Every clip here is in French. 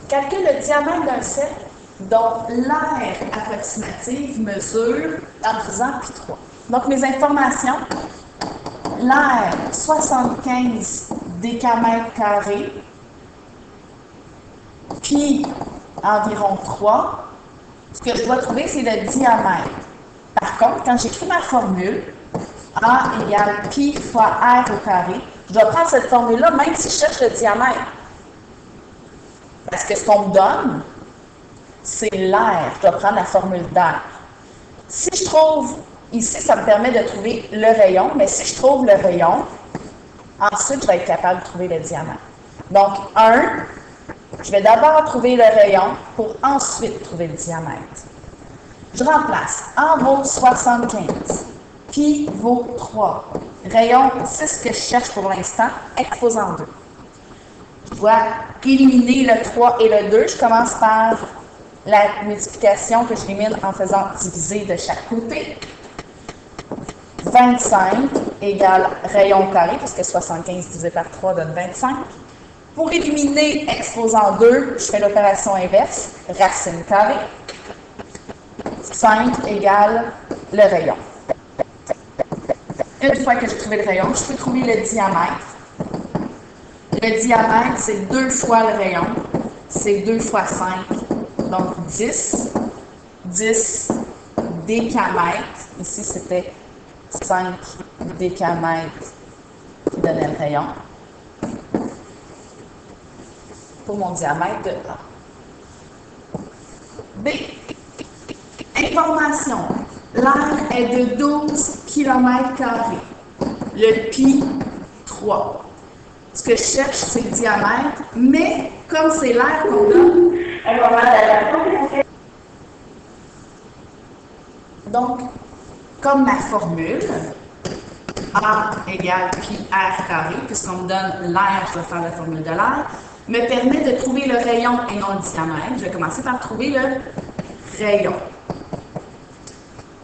Calcule le diamètre d'un cercle dont l'aire approximative mesure entre 10 et 3. Donc, mes informations, l'aire 75 décamètres carrés, pi environ 3. Ce que je dois trouver, c'est le diamètre. Par contre, quand j'écris ma formule, A égale pi fois r au carré, je dois prendre cette formule-là même si je cherche le diamètre. Parce que ce qu'on me donne, c'est l'air. Je dois prendre la formule d'air. Si je trouve, ici, ça me permet de trouver le rayon, mais si je trouve le rayon, ensuite, je vais être capable de trouver le diamètre. Donc, 1, je vais d'abord trouver le rayon pour ensuite trouver le diamètre. Je remplace. A vaut 75. Pi vaut 3. Rayon, c'est ce que je cherche pour l'instant, exposant 2. Je dois éliminer le 3 et le 2. Je commence par la multiplication que j'élimine en faisant diviser de chaque côté. 25 égale rayon carré, parce que 75 divisé par 3 donne 25. Pour éliminer exposant 2, je fais l'opération inverse, racine carrée. 5 égale le rayon. Une fois que j'ai trouvé le rayon, je peux trouver le diamètre. Le diamètre, c'est 2 fois le rayon. C'est 2 fois 5. Donc 10. 10 décamètres. Ici, c'était 5 décamètres qui donnait le rayon. Pour mon diamètre de A. B. Information. L'aire est de 12 km². Le pi, 3. Ce que je cherche, c'est le diamètre, mais comme c'est l'aire qu'on a, donc, comme ma formule, A égale pi r carré, puisqu'on me donne l'air, je vais faire la formule de l'air, me permet de trouver le rayon et non le diamètre. Je vais commencer par trouver le rayon.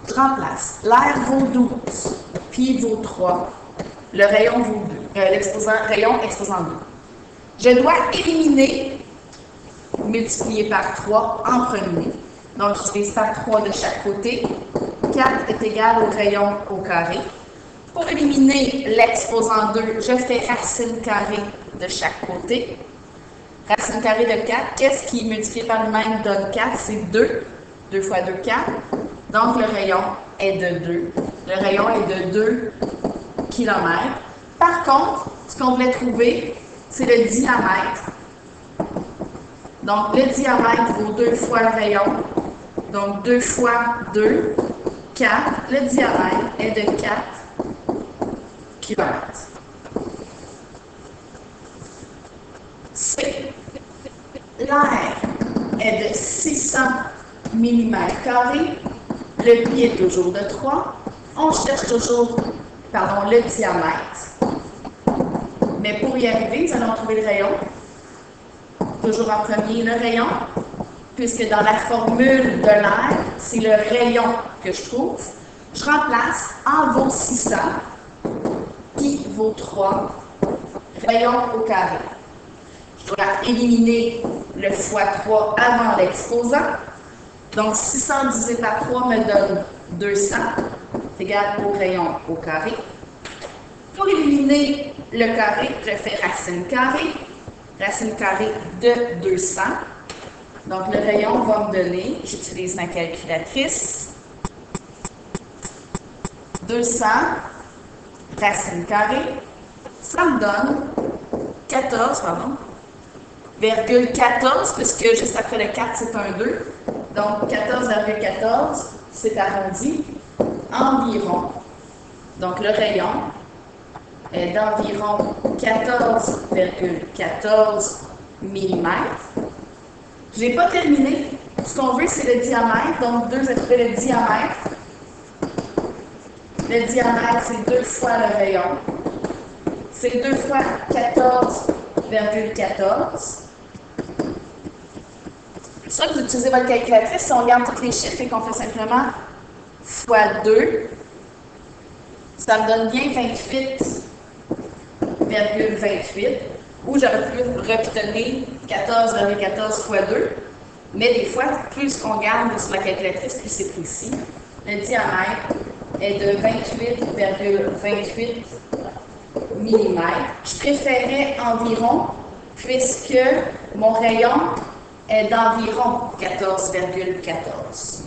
Je remplace. L'air vaut 12, pi vaut 3, le rayon vaut 2, rayon exposant 2. Je dois éliminer, multiplier par 3 en premier. Donc, je divise par 3 de chaque côté. 4 est égal au rayon au carré. Pour éliminer l'exposant 2, je fais racine carrée de chaque côté. Racine carrée de 4, qu'est-ce qui multiplié par lui-même donne 4? C'est 2. 2 fois 2, 4. Donc, le rayon est de 2. Le rayon est de 2 km. Par contre, ce qu'on voulait trouver, c'est le diamètre. Donc, le diamètre vaut 2 fois le rayon. Donc, 2 fois 2, 4. Le diamètre est de 4 km. C. L'air est de 600 mm². Le pi est toujours de 3. On cherche toujours, le diamètre. Mais pour y arriver, nous allons trouver le rayon. Toujours en premier, le rayon. Puisque dans la formule de l'air, c'est le rayon que je trouve. Je remplace A vaut 600, pi vaut 3, rayon au carré. Je dois éliminer le fois 3 avant l'exposant. Donc, 600 divisé par 3 me donne 200, c'est égal au rayon au carré. Pour éliminer le carré, je fais racine carrée de 200. Donc, le rayon va me donner, j'utilise ma calculatrice, 200 racine carrée, ça me donne 14, puisque juste après le 4, c'est un 2. Donc, 14,14, c'est arrondi, environ. Donc, le rayon est d'environ 14,14 mm. Je n'ai pas terminé. Ce qu'on veut, c'est le diamètre. Donc, 2, je vais trouver le diamètre. Le diamètre, c'est 2 fois le rayon. C'est 2 fois 14,14. Soit que vous utilisez votre calculatrice, si on regarde tous les chiffres et qu'on fait simplement fois 2, ça me donne bien 28,28. Ou j'aurais pu retenir 14,14 fois 2. Mais des fois, plus qu'on garde sur la calculatrice, plus c'est précis. Le diamètre est de 28,28 mm. Je préférais environ, puisque mon rayon est d'environ 14,14.